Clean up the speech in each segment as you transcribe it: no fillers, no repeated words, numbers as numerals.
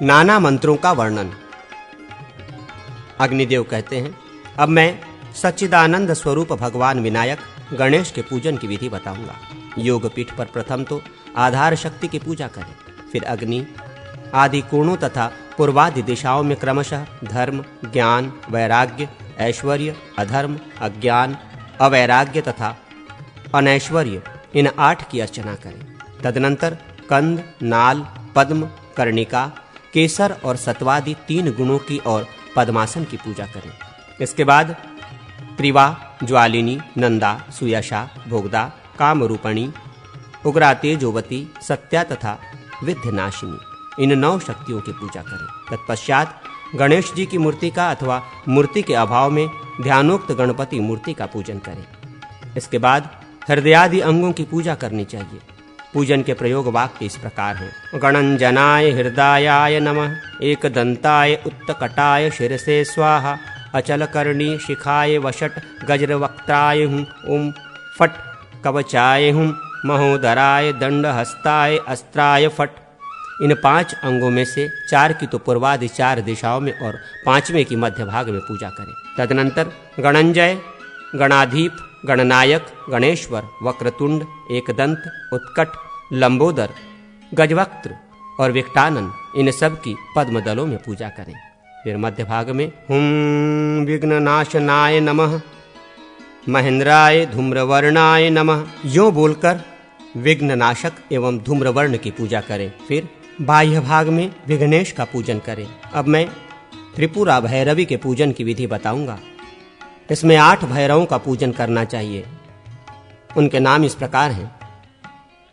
नाना मंत्रों का वर्णन। अग्निदेव कहते हैं, अब मैं सच्चिदानंद स्वरूप भगवान विनायक गणेश के पूजन की विधि बताऊंगा। योग पीठ पर प्रथम तो आधार शक्ति की पूजा करें, फिर अग्नि आदि कोणों तथा पूर्वादि दिशाओं में क्रमशः धर्म, ज्ञान, वैराग्य, ऐश्वर्य, अधर्म, अज्ञान, अवैराग्य तथा अनैश्वर्य इन 8 की अर्चना करें। तदनंतर कंद, नाल, पद्म, कर्णिका, केसर और सत्वादि 3 गुणों की और पद्मासन की पूजा करें। इसके बाद त्रिवा, ज्वालिनी, नंदा, सुयशा, भोगदा, कामरूपणी, उग्रा, तेजोवती, सत्या तथा विद्यनाशिनी इन 9 शक्तियों की पूजा करें। तत्पश्चात गणेश जी की मूर्ति का अथवा मूर्ति के अभाव में ध्यानोक्त गणपति मूर्ति का पूजन करें। इसके बाद हृदयादि अंगों की पूजा करनी चाहिए। पूजन के प्रयोग वाक्य इस प्रकार हैं। गणंजनाय हृदयाय नमः, एकदंताय उत्तकटाय शिरसे स्वाहा, अचलकर्णी शिखाय वषट गज्रवक्त्राय हूँ, ओम फट कवचाय हूँ, महोदराय दंडहस्ताय अस्त्राय फट। इन 5 अंगों में से 4 की तो पूर्वादि 4 दिशाओं में और 5वें की मध्य भाग में पूजा करें। तदनंतर गणंजय, गणाधीप, गणनायक, गणेश्वर, वक्रतुंड, एकदंत, उत्कट, लंबोदर, गजवक्त्र और विकटानन इन सब की पद्मदलों में पूजा करें। फिर मध्य भाग में हुम विघ्ननाशनाय नमः, महेंद्राय धूम्रवर्णाय नमः यों बोलकर विघ्ननाशक एवं धूम्रवर्ण की पूजा करें। फिर बाह्य भाग में विघ्नेश का पूजन करें। अब मैं त्रिपुरा भैरवी के पूजन की विधि बताऊंगा। इसमें 8 भैरवों का पूजन करना चाहिए। उनके नाम इस प्रकार हैं: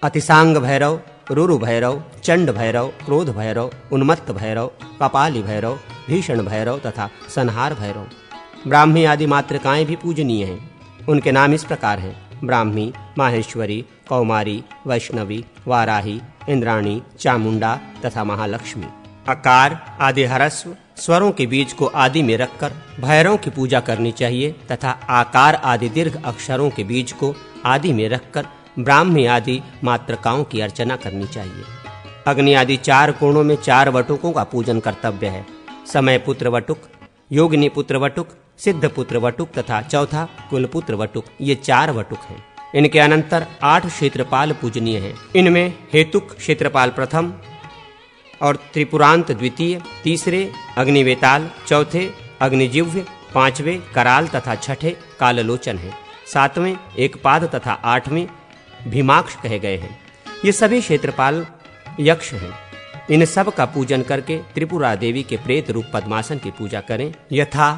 अतिसांग भैरव, रुरु भैरव, चंड भैरव, क्रोध भैरव, उन्मत्त भैरव, कपाली भैरव, भीषण भैरव तथा संहार भैरव। ब्राह्मी आदि मातृकाएं भी पूजनीय हैं। उनके नाम इस प्रकार हैं: ब्राह्मी, माहेश्वरी, कौमारी, वैष्णवी, वाराही, इंद्राणी, चामुंडा तथा महालक्ष्मी। अकार आदि ह्रस्व स्वरों के बीज को आदि में रखकर भैरवों की पूजा करनी चाहिए तथा आकार आदि दीर्घ अक्षरों के बीज को आदि में रखकर ब्राह्मी आदि मातृकाओं की अर्चना करनी चाहिए। अग्नि आदि 4 कोणों में 4 वटुकों का पूजन कर्तव्य है। समय पुत्र वटुक, योगिनी पुत्र वटुक, सिद्ध पुत्र वटुक तथा चौथा कुलपुत्र वटुक, ये 4 वटुक हैं। इनके अनंतर 8 क्षेत्रपाल पूजनीय हैं। इनमें हेतुक क्षेत्रपाल प्रथम और त्रिपुरांत द्वितीय, तीसरे अग्निवेताल, चौथे अग्निजिह्व, 5वें कराल तथा 6ठे काललोचन हैं। 7वें एकपाद तथा 8वें भीमाक्ष कहे गए हैं। ये सभी क्षेत्रपाल यक्ष हैं। इन सब का पूजन करके त्रिपुरा देवी के प्रेत रूप पद्मासन की पूजा करें। यथा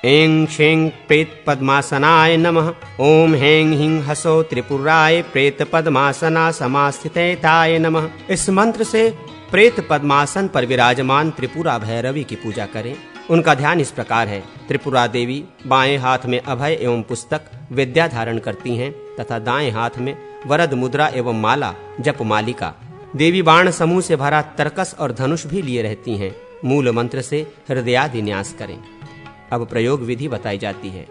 ऐं शें प्रेत पद्मासनाय नमः, ओम हें हिं हसो त्रिपुराय प्रेत पद्मासना समास्थिताय नमः। इस मंत्र से प्रेत पद्मासन पर विराजमान त्रिपुरा भैरवी की पूजा करें। उनका ध्यान इस प्रकार है: त्रिपुरा देवी बाएं हाथ में अभय एवं पुस्तक विद्या धारण करती हैं तथा दाएं हाथ में वरद मुद्रा एवं माला जप मालिका। देवी बाण समूह से भरा तरकस और धनुष भी लिए रहती हैं। मूल मंत्र से हृदयादि न्यास करें। अब प्रयोग विधि बताई जाती है।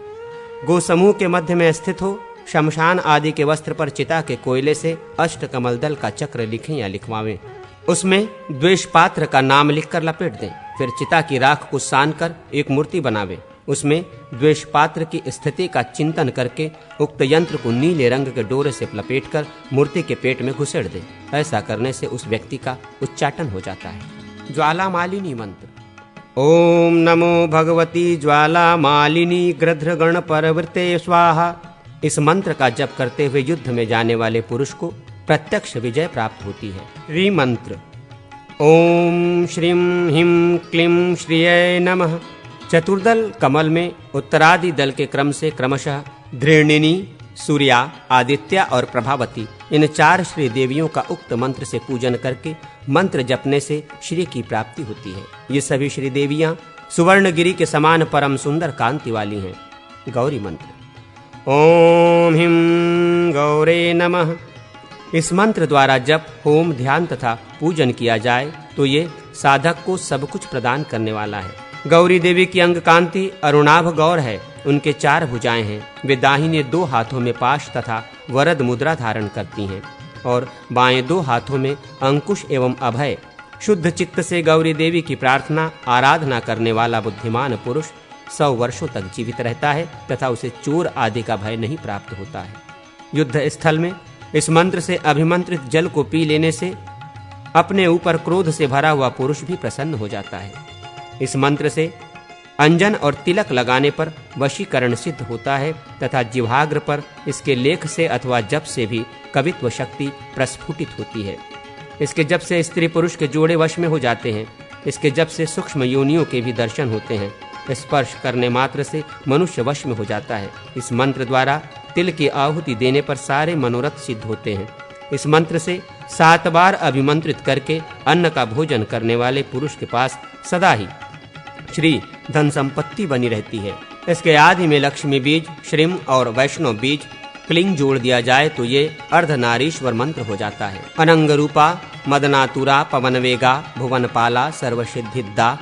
गो समूह के मध्य में स्थित हो, शमशान आदि के वस्त्र पर चिता के कोयले से अष्टकमल दल का चक्र लिखें या लिखवावें। उसमें द्वेष पात्र का नाम लिखकर लपेट दें। फिर चिता की राख को सान कर एक मूर्ति बनावें। उसमें द्वेष पात्र की स्थिति का चिंतन करके उक्त यंत्र को नीले रंग के डोरे से लपेटकर मूर्ति के पेट में घुसेड़ दें। ऐसा करने से उस व्यक्ति का उच्चाटन हो जाता है। ज्वाला मालिनी मंत्र। ओम नमो भगवती ज्वाला मालिनी गृध्र गण परवृते स्वाहा। इस मंत्र का जप करते हुए युद्ध में जाने वाले पुरुष को प्रत्यक्ष विजय प्राप्त होती है। री मंत्र। ओम श्रीं ह्रीं क्लीं श्रिये नमः। चतुर्दल कमल में उत्तरादि दल के क्रम से क्रमशः धृणिनी, सूर्या, आदित्य और प्रभावती इन 4 श्री देवियों का उक्त मंत्र से पूजन करके मंत्र जपने से श्री की प्राप्ति होती है। ये सभी श्री देवियां सुवर्णगिरी के समान परम सुंदर कांति वाली हैं। गौरी मंत्र। ओम ह्रीं गौरे नमः। इस मंत्र द्वारा जप, होम, ध्यान तथा पूजन किया जाए तो ये साधक को सब कुछ प्रदान करने वाला है। गौरी देवी की अंग कांति अरुणाभ गौर है। उनके 4 भुजाएं हैं। वे दाहिने 2 हाथों में पाश तथा वरद मुद्रा धारण करती हैं और बाएं 2 हाथों में अंकुश एवं अभय शुद्ध चित्त से गौरी देवी की प्रार्थना आराधना करने वाला बुद्धिमान पुरुष 100 वर्षों तक जीवित रहता है तथा उसे चोर आदि का भय नहीं प्राप्त होता है। युद्ध स्थल में इस मंत्र से अभिमंत्रित जल को पी लेने से अपने ऊपर क्रोध से भरा हुआ पुरुष भी प्रसन्न हो जाता है। इस मंत्र से अंजन और तिलक लगाने पर वशीकरण सिद्ध होता है तथा जिह्वाग्र पर इसके लेख से अथवा जप से भी कवित्व शक्ति प्रस्फुटित होती है। इसके जप से स्त्री पुरुष के जोड़े वश में हो जाते हैं। इसके जप से सूक्ष्म योनियों के भी दर्शन होते हैं। स्पर्श करने मात्र से मनुष्य वश में हो जाता है। इस मंत्र द्वारा तिल की आहुति देने पर सारे मनोरथ सिद्ध होते हैं। इस मंत्र से 7 बार अभिमंत्रित करके अन्न का भोजन करने वाले पुरुष के पास सदा ही श्री धन संपत्ति बनी रहती है। इसके आदि में लक्ष्मी बीज, श्रीम और वैष्णव बीज क्लिंग जोड़ दिया जाए तो ये अर्धनारीश्वर मंत्र हो जाता है। अनंग रूपा, मदनातुरा, पवनवेगा, भुवनपाला, सर्वसिद्धिदा,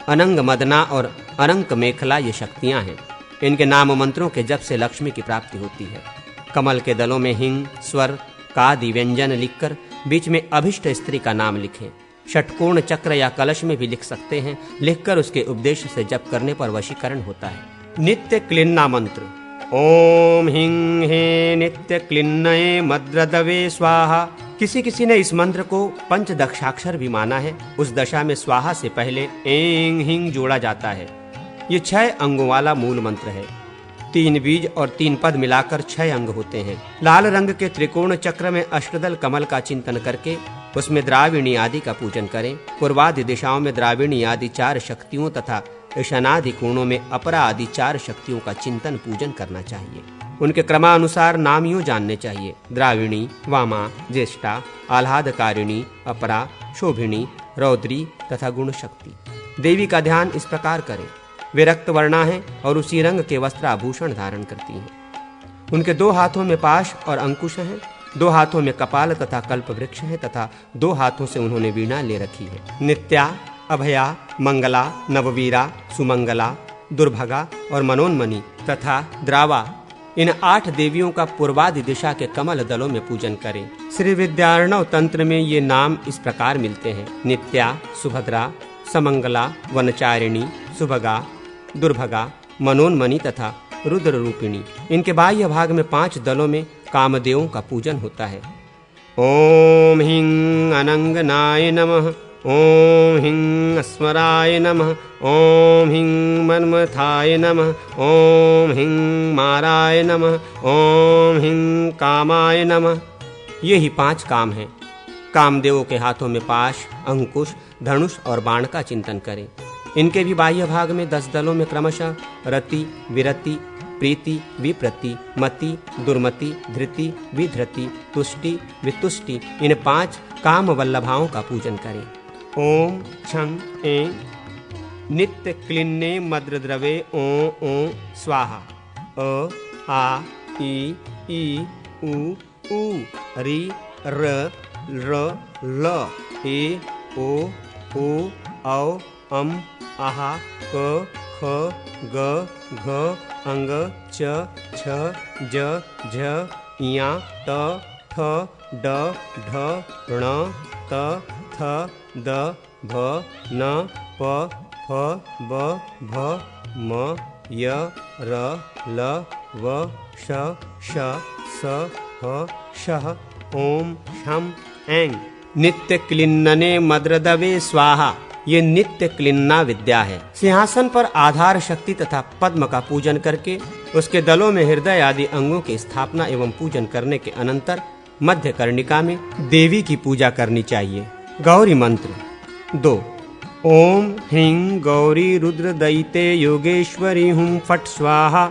अनंग मदना और अनंक मेखला ये शक्तियां हैं। इनके नाम मंत्रों के जप से लक्ष्मी की प्राप्ति होती है। कमल के दलों में हिंग, स्वर कादि व्यंजन लिखकर बीच में अभिष्ट स्त्री का नाम लिखें। षटकोण चक्र या कलश में भी लिख सकते हैं। लिखकर उसके उपदेश से जप करने पर वशीकरण होता है। नित्य क्लिन्ना मंत्र। ओम हिंग हे नित्य क्लिन्नये मद्रदवे स्वाहा। किसी ने इस मंत्र को पंचदशाक्षर भी माना है। उस दशा में स्वाहा से पहले एंग हिंग जोड़ा जाता है। ये 6 अंगों वाला मूल मंत्र है। 3 बीज और 3 पद मिलाकर 6 अंग होते हैं। लाल रंग के त्रिकोण चक्र में अष्टदल कमल का चिंतन करके उसमें द्राविणी आदि का पूजन करें। पूर्वादि दिशाओं में द्राविणी आदि 4 शक्तियों तथा ईशानादि कोणों में अपरा आदि 4 शक्तियों का चिंतन पूजन करना चाहिए। उनके क्रमानुसार नाम यूं जानने चाहिए: द्राविणी, वामा, ज्येष्ठा, आह्लादकारिणी, अपरा, शोभिणी, रौद्री तथा गुण शक्ति। देवी का ध्यान इस प्रकार करें। वे रक्त वर्णा है और उसी रंग के वस्त्राभूषण धारण करती हैं। उनके 2 हाथों में पाश और अंकुश हैं। 2 हाथों में कपाल तथा कल्प वृक्ष है तथा 2 हाथों से उन्होंने वीणा ले रखी है। नित्या, अभया, मंगला, नववीरा, सुमंगला, दुर्भगा और मनोन्मनी तथा द्रावा, इन 8 देवियों का पूर्वादि दिशा के कमल दलों में पूजन करें। श्री विद्यार्णव तंत्र में ये नाम इस प्रकार मिलते हैं: नित्या, सुभद्रा, समंगला, वनचारिणी, सुभगा, दुर्भगा, मनोन्मनी तथा रुद्र रूपिणी। इनके बाह्य भाग में 5 दलों में कामदेवों का पूजन होता है। ओम हिं अनंगनाय नमः। ओम हिं अस्मराय नमः। ओम हिं मन्मथाय नमः। ओम हिं माराय नमः। ओम हिं कामाय नमः। ये ही 5 काम हैं। कामदेवों के हाथों में पाश, अंकुश, धनुष और बाण का चिंतन करें। इनके भी बाह्य भाग में 10 दलों में क्रमशः रति, विरति, प्रीति, विप्रति, मति, दुर्मति, धृति, विधृति, तुष्टि, वितुष्टि, इन 5 काम वल्लभाओं का पूजन करें। ओम छं ऐं नित्य क्लिन्ने मद्रद्रवे ओं ओं स्वाहा। अ आ ई उ री र ल ए ओ औ अम आहा क ख ग घ अंग च छ ज झ इया ट ठ ड ढ ण त थ द भ न प फ ब भ म य र ल व श श स ह श ओम शम ऐं नित्य क्लिन्नने मद्रदवे स्वाहा। ये नित्य क्लिन्ना विद्या है। सिंहासन पर आधार शक्ति तथा पद्म का पूजन करके उसके दलों में हृदय आदि अंगों की स्थापना एवं पूजन करने के अनंतर मध्य कर्णिका में देवी की पूजा करनी चाहिए। गौरी मंत्र 2। ओम ह्रीं गौरी रुद्र दयिते योगेश्वरी हुं फट स्वाहा।